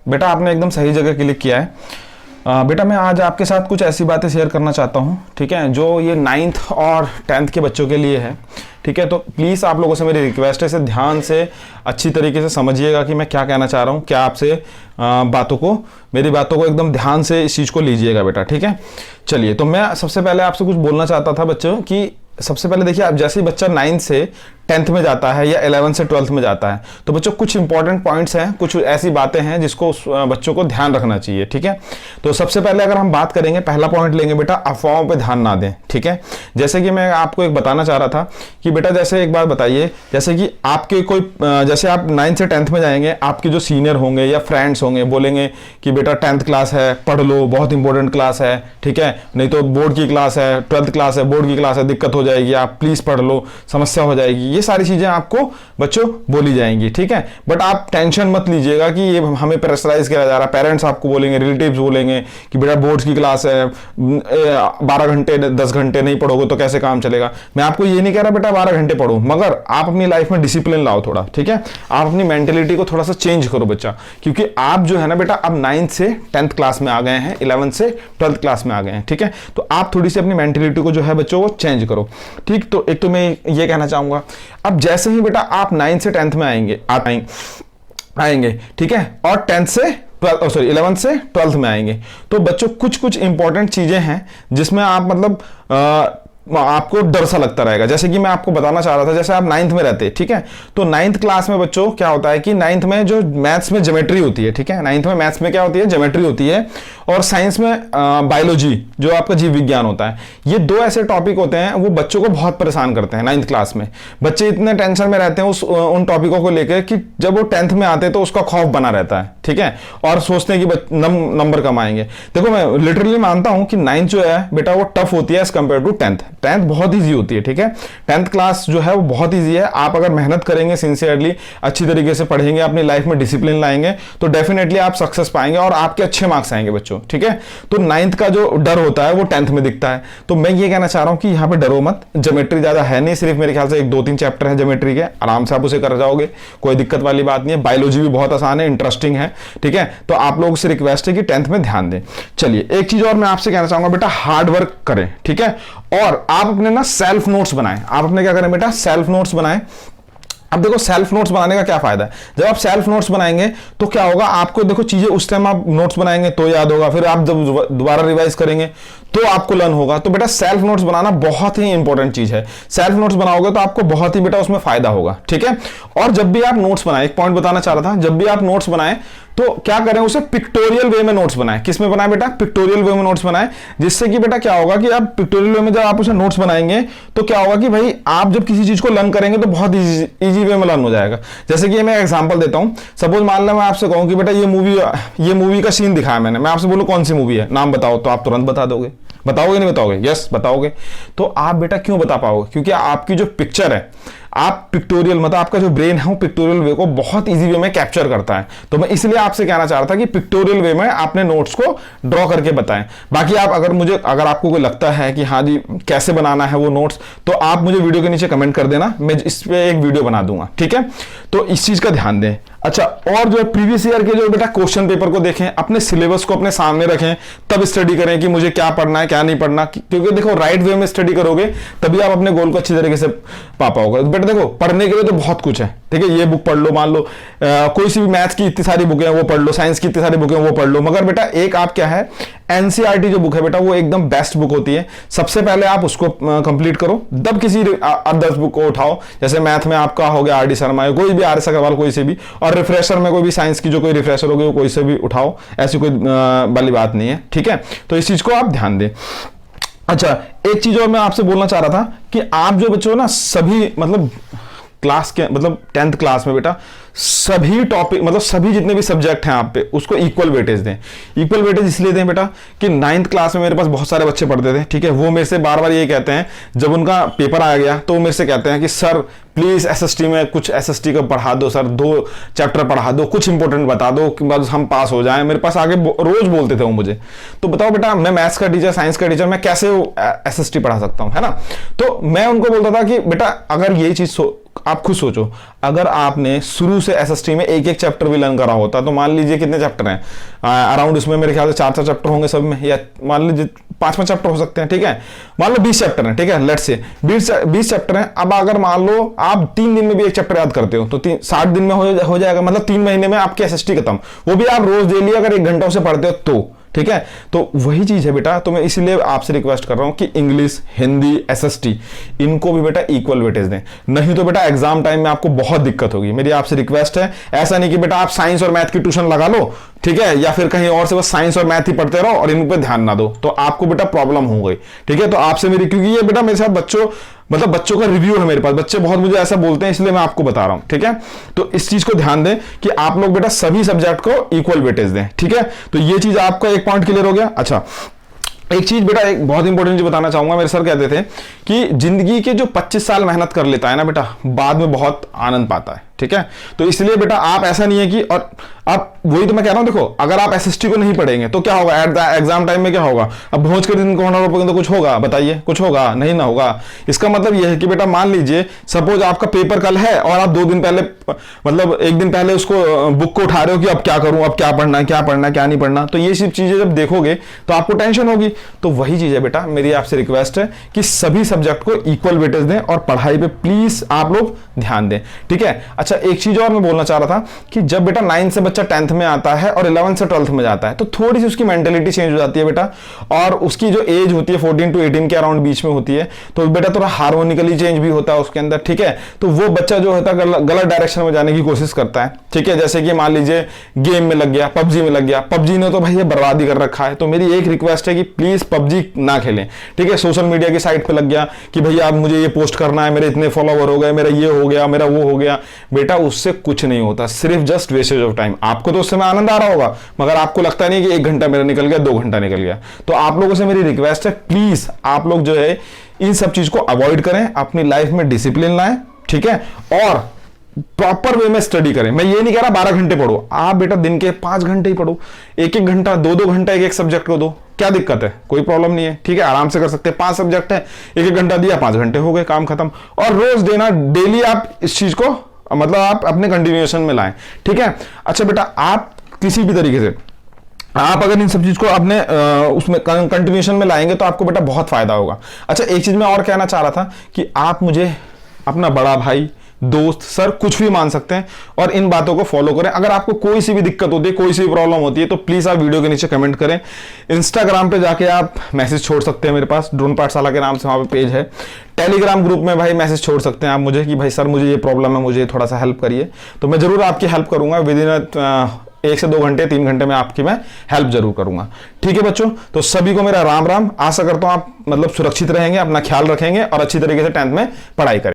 बेटा आपने एकदम सही जगह क्लिक किया है। बेटा मैं आज आपके साथ कुछ ऐसी बातें शेयर करना चाहता हूँ, ठीक है, जो ये 9th और 10th के बच्चों के लिए है, ठीक है। तो प्लीज़ आप लोगों से मेरी रिक्वेस्ट है, इसे ध्यान से अच्छी तरीके से समझिएगा कि मैं क्या कहना चाह रहा हूँ, क्या आपसे मेरी बातों को एकदम ध्यान से इस चीज़ को लीजिएगा बेटा, ठीक है। चलिए, तो मैं सबसे पहले आपसे कुछ बोलना चाहता था बच्चों कि सबसे पहले देखिए, आप जैसे ही बच्चा 9th से 10th में जाता है या 11th से 12th में जाता है, तो बच्चों कुछ इंपॉर्टेंट पॉइंट्स हैं, कुछ ऐसी बातें हैं जिसको बच्चों को ध्यान रखना चाहिए, ठीक है। तो सबसे पहले अगर हम बात करेंगे, पहला पॉइंट लेंगे बेटा, अफवाहों पे ध्यान ना दें, ठीक है। जैसे कि मैं आपको एक बताना चाह रहा था कि बेटा जैसे एक बात बताइए, जैसे कि आपके कोई जैसे आप 9th से 10th में जाएंगे, आपके जो सीनियर होंगे या फ्रेंड्स होंगे बोलेंगे कि बेटा 10th क्लास है, पढ़ लो, बहुत इंपॉर्टेंट क्लास है, ठीक है, नहीं तो बोर्ड की क्लास है, 12th क्लास है, बोर्ड की क्लास है, दिक्कत हो जाएगी, आप प्लीज पढ़ लो, समस्या हो जाएगी, ये सारी चीजें आपको बच्चों बोली जाएंगी, ठीक है। बट आप टेंशन मत लीजिएगा कि ये हमें प्रेशराइज किया जा रहा है, पेरेंट्स आपको बोलेंगे, रिलेटिव्स बोलेंगे कि बेटा बोर्ड्स की क्लास है, 12 घंटे 10 घंटे नहीं पढ़ोगे तो कैसे काम चलेगा। मैं आपको ये नहीं कह रहा बेटा 12 घंटे पढ़ो, मगर आप अपनी लाइफ में डिसिप्लिन लाओ थोड़ा, ठीक है। आप अपनी मेंटेलिटी को थोड़ा सा चेंज करो बच्चा, क्योंकि आप जो है ना बेटा अब 9th से 10th क्लास में आ गए हैं, 11th से 12th क्लास में आ गए हैं, ठीक है। तो आप थोड़ी सी अपनी मेंटेलिटी को जो है बच्चों वो चेंज करो, ठीक। तो एक तो मैं ये कहना चाहूंगा, अब जैसे ही बेटा आप 9th से 10th में आएंगे, ठीक है, और 10th से 11th से 12th में आएंगे, तो बच्चों कुछ कुछ इंपॉर्टेंट चीजें हैं जिसमें आप मतलब आपको डर सा लगता रहेगा। जैसे कि मैं आपको बताना चाह रहा था, जैसे आप 9th में रहते, ठीक है, तो 9th क्लास में बच्चों क्या होता है कि 9th में जो मैथ्स में ज्योमेट्री होती है, ठीक है, 9th में मैथ्स में क्या होती है, ज्योमेट्री होती है, और साइंस में बायोलॉजी जो आपका जीव विज्ञान होता है। ये दो ऐसे टॉपिक होते हैं वो बच्चों को बहुत परेशान करते हैं 9th क्लास में। बच्चे इतने टेंशन में रहते हैं उन टॉपिकों को लेकर कि जब वो 10th में आते हैं तो उसका खौफ बना रहता है, ठीक है, और सोचते हैं कि नंबर कम आएंगे। देखो मैं लिटरली मानता हूं कि 9th जो है बेटा वो टफ होती है एज कंपेयर टू 10th बहुत ईजी होती है, ठीक है। 10th क्लास जो है वो बहुत ईजी है। आप अगर मेहनत करेंगे, सिंसियरली अच्छी तरीके से पढ़ेंगे, अपनी लाइफ में डिसिप्लिन लाएंगे, तो डेफिनेटली आप सक्सेस पाएंगे और आपके अच्छे मार्क्स आएंगे बच्चों, ठीक है। तो 9th का जो डर होता है वो 10th में दिखता है। तो मैं ये कहना चाह रहा हूं कि यहाँ पे डरो मत, ज्योमेट्री ज्यादा है नहीं, सिर्फ मेरे ख्याल से 1-2-3 चैप्टर है ज्योमेट्री के, आराम से आप उसे कर जाओगे, कोई दिक्कत वाली बात नहीं है। बायोलॉजी भी बहुत आसान है, इंटरेस्टिंग है, ठीक है। तो आप लोगों से रिक्वेस्ट है कि 10th में ध्यान दें। चलिए, एक चीज और मैं आपसे कहना चाहूंगा बेटा, हार्ड वर्क करें, ठीक है, और आप अपने ना सेल्फ नोट्स बनाएं। आप अपने क्या करें बेटा, सेल्फ नोट्स बनाएं। अब देखो सेल्फ नोट्स बनाने का क्या फायदा है, जब आप सेल्फ नोट्स बनाएंगे तो क्या होगा, आपको देखो चीजें उस टाइम आप नोट्स बनाएंगे तो याद होगा, फिर आप जब दोबारा रिवाइज करेंगे तो आपको लर्न होगा। तो बेटा सेल्फ नोट्स बनाना बहुत ही इंपॉर्टेंट चीज है। सेल्फ नोट्स बनाओगे तो आपको बहुत ही बेटा उसमें फायदा होगा, ठीक है। और जब भी आप नोट्स बनाएं, एक पॉइंट बताना चाह रहा था, जब भी आप नोट्स बनाएं तो क्या करें, उसे पिक्टोरियल वे में नोट्स बनाएं। किस में बनाएं बेटा, पिक्टोरियल वे में नोट्स बनाएं, जिससे कि बेटा क्या होगा कि आप पिक्टोरियल वे में जब आप उसे नोट्स बनाएंगे तो क्या होगा कि भाई आप जब किसी चीज को लर्न करेंगे तो बहुत इजी वे में लर्न हो जाएगा। जैसे कि मैं एग्जांपल देता हूं, सपोज मान लो मैं आपसे कहूं कि बेटा ये मूवी का सीन दिखाया मैंने, मैं आपसे बोलूं कौन सी मूवी है, नाम बताओ, तो आप तुरंत बता दोगे, बताओगे नहीं बताओगे, यस बताओगे। तो आप बेटा क्यों बता पाओगे, क्योंकि आपकी जो पिक्चर है, आप पिक्टोरियल मतलब आपका जो ब्रेन है वो पिक्टोरियल वे को बहुत इजी वे में कैप्चर करता है। तो मैं इसलिए आपसे कहना चाह रहा था कि पिक्टोरियल वे में आपने नोट्स को ड्रॉ करके बताएं। बाकी आप अगर आपको कोई लगता है कि हाँ जी कैसे बनाना है वो नोट्स, तो आप मुझे वीडियो के नीचे कमेंट कर देना, मैं इस पे एक वीडियो बना दूंगा, ठीक है। तो इस चीज का ध्यान दें। अच्छा, और जो प्रीवियस ईयर के जो बेटा क्वेश्चन पेपर को देखें, अपने सिलेबस को अपने सामने रखें, तब स्टडी करें कि मुझे क्या पढ़ना है क्या नहीं पढ़ना, क्योंकि देखो राइट वे में स्टडी करोगे तभी आप अपने गोल को अच्छी तरीके से पा पाओगे। बेटा देखो पढ़ने के लिए तो बहुत कुछ है, ठीक है, ये बुक पढ़ लो, मान लो कोई सी भी मैथ्स की इतनी सारी बुकें हैं वो पढ़ लो, साइंस की इतनी सारी बुकें वो पढ़ लो, मगर बेटा एक आप क्या है, एनसीईआरटी जो बुक है बेटा वो एकदम बेस्ट बुक होती है। सबसे पहले आप उसको कंप्लीट करो, तब किसी अदर्स बुक को उठाओ। जैसे मैथ में आपका हो गया आर डी शर्मा, कोई भी आर एस अग्रवाल कोई से भी, और रिफ्रेशर में कोई भी साइंस की जो कोई रिफ्रेशर होगी वो कोई से भी उठाओ, ऐसी कोई वाली बात नहीं है, ठीक है। तो इस चीज को आप ध्यान दें। अच्छा, एक चीज और मैं आपसे बोलना चाह रहा था कि आप जो बच्चों ना सभी मतलब क्लास के मतलब 10th क्लास में बेटा सभी टॉपिक मतलब सभी जितने भी सब्जेक्ट हैं आप पे उसको इक्वल वेटेज दें। इक्वल वेटेज इसलिए दें बेटा कि 9th क्लास में मेरे पास बहुत सारे बच्चे पढ़ते थे, ठीक है, वो मेरे से बार बार ये कहते हैं, जब उनका पेपर आ गया तो वो मेरे से कहते हैं कि सर प्लीज एसएसटी में कुछ एसएसटी का पढ़ा दो सर, 2 चैप्टर पढ़ा दो, कुछ इंपॉर्टेंट बता दो कि बस हम पास हो जाएं। मेरे पास आगे रोज बोलते थे वो मुझे। तो बताओ बेटा, मैं मैथ्स का टीचर, साइंस का टीचर, मैं कैसे एसएसटी पढ़ा सकता हूं, है ना। तो मैं उनको बोलता था कि बेटा अगर ये चीज आप खुद सोचो, अगर आपने शुरू से एसएसटी में एक एक चैप्टर भी लर्न करा होता, तो मान लीजिए कितने चैप्टर हैं अराउंड, इसमें मेरे ख्याल से 4 चैप्टर होंगे सब में, या मान लीजिए 5 चैप्टर हो सकते हैं, ठीक है, मान लो 20 चैप्टर हैं, ठीक है, लेट्स से 20 चैप्टर हैं। अब अगर मान लो आप 3 दिन में भी एक चैप्टर याद करते हो, तो 60 दिन में हो जाएगा, मतलब 3 महीने में आपकी एसएसटी खत्म, वो भी आप रोज डेली अगर 1 घंटा से पढ़ते हो तो, ठीक है। तो वही चीज है बेटा, तो मैं इसीलिए आपसे रिक्वेस्ट कर रहा हूं कि इंग्लिश, हिंदी, एसएसटी, इनको भी बेटा इक्वल वेटेज दें, नहीं तो बेटा एग्जाम टाइम में आपको बहुत दिक्कत होगी। मेरी आपसे रिक्वेस्ट है, ऐसा नहीं कि बेटा आप साइंस और मैथ की ट्यूशन लगा लो, ठीक है, या फिर कहीं और से बस साइंस और मैथ ही पढ़ते रहो और इन पे ध्यान ना दो, तो आपको बेटा प्रॉब्लम हो गई, ठीक है। तो आपसे मेरी, क्योंकि ये बेटा मेरे साथ बच्चों का रिव्यू है मेरे पास, बच्चे बहुत मुझे ऐसा बोलते हैं, इसलिए मैं आपको बता रहा हूं, ठीक है। तो इस चीज को ध्यान दें कि आप लोग बेटा सभी सब्जेक्ट को इक्वल वेटेज दें, ठीक है। तो ये चीज आपका एक पॉइंट क्लियर हो गया। अच्छा, एक चीज बेटा, एक बहुत इंपॉर्टेंट चीज बताना चाहूंगा। मेरे सर कहते थे कि जिंदगी के जो 25 साल मेहनत कर लेता है ना बेटा, बाद में बहुत आनंद पाता है, ठीक है। तो इसलिए बेटा आप ऐसा नहीं है कि, और आप वही तो मैं कह रहा हूं, देखो अगर आप एसएसटी को नहीं पढ़ेंगे तो क्या होगा, एट द एग्जाम टाइम में क्या होगा, अब भोज के दिन कोरोना रोपोगे तो कुछ होगा, बताइए, कुछ होगा नहीं ना होगा। इसका मतलब यह है कि बेटा मान लीजिए सपोज आपका पेपर कल है और आप 2 दिन पहले, मतलब 1 दिन पहले उसको बुक को उठा रहे हो कि अब क्या करूं, अब क्या पढ़ना है, क्या नहीं पढ़ना, तो ये सब चीजें जब देखोगे तो आपको टेंशन होगी। तो वही चीज है बेटा, मेरी आपसे रिक्वेस्ट है कि सभी सब्जेक्ट को इक्वल वेटेज दें और पढ़ाई पे प्लीज आप लोग ध्यान दें, ठीक है। अच्छा, एक चीज और मैं बोलना चाह रहा था कि जब बेटा 9 से बच्चा 10th में आता है और 11 से 12th में जाता है, तो थोड़ी सी उसकी मेंटेलिटी चेंज हो जाती है बेटा, और उसकी जो एज होती है 14 to 18 के अराउंड बीच में होती है, तो बेटा थोड़ा हार्मोनिकली चेंज भी होता है उसके अंदर, ठीक है। तो वो बच्चा जो होता है गलत डायरेक्शन में जाने की कोशिश करता है, ठीक है। जैसे कि मान लीजिए गेम में लग गया, पबजी में लग गया, पबजी ने तो भाई ये बर्बादी कर रखा है। तो मेरी एक रिक्वेस्ट है कि प्लीज पबजी ना खेलें, ठीक है। सोशल मीडिया की साइट पे लग गया कि भैया अब मुझे ये पोस्ट करना है, मेरे इतने फॉलोवर हो गए, मेरा ये हो गया, मेरा वो हो गया, बेटा उससे कुछ नहीं होता, सिर्फ जस्ट वेस्टेज ऑफ टाइम। आपको तो उस समय आनंद आ रहा होगा, मगर आपको लगता नहीं कि 1 घंटा मेरा निकल गया, 2 घंटा निकल गया। तो आप लोगों से मेरी रिक्वेस्ट है, प्लीज आप लोग जो है इन सब चीज को अवॉइड करें, अपनी लाइफ में डिसिप्लिन लाएं, ठीक है, और प्रॉपर वे में स्टडी करें। मैं ये नहीं कह रहा 12 घंटे पढ़ो, आप बेटा दिन के 5 घंटे ही पढ़ो, 1-1 घंटा, 2-2 घंटा एक सब्जेक्ट को दो, क्या दिक्कत है, कोई प्रॉब्लम नहीं है, ठीक है, आराम से कर सकते हैं। 5 सब्जेक्ट है, 1-1 घंटा दिया, 5 घंटे हो गए, काम खत्म। और रोज देना, डेली आप इस चीज को मतलब आप अपने कंटिन्यूएशन में लाएं, ठीक है। अच्छा बेटा, आप किसी भी तरीके से आप अगर इन सब चीज को अपने उसमें कंटिन्यूएशन में लाएंगे तो आपको बेटा बहुत फायदा होगा। अच्छा, एक चीज मैं और कहना चाह रहा था कि आप मुझे अपना बड़ा भाई, दोस्त, सर कुछ भी मान सकते हैं और इन बातों को फॉलो करें। अगर आपको कोई सी भी दिक्कत होती है, कोई सी भी प्रॉब्लम होती है, तो प्लीज आप वीडियो के नीचे कमेंट करें। इंस्टाग्राम पे जाके आप मैसेज छोड़ सकते हैं, मेरे पास ड्रोन पाठशाला के नाम से वहां पे पेज है। टेलीग्राम ग्रुप में भाई मैसेज छोड़ सकते हैं आप मुझे कि भाई सर मुझे ये प्रॉब्लम है, मुझे थोड़ा सा हेल्प करिए, तो मैं जरूर आपकी हेल्प करूंगा। विद इन 1 से 2 घंटे, 3 घंटे में आपकी मैं हेल्प जरूर करूंगा, ठीक है बच्चों। तो सभी को मेरा राम राम। आशा करता हूं आप मतलब सुरक्षित रहेंगे, अपना ख्याल रखेंगे और अच्छी तरीके से 10th में पढ़ाई करें।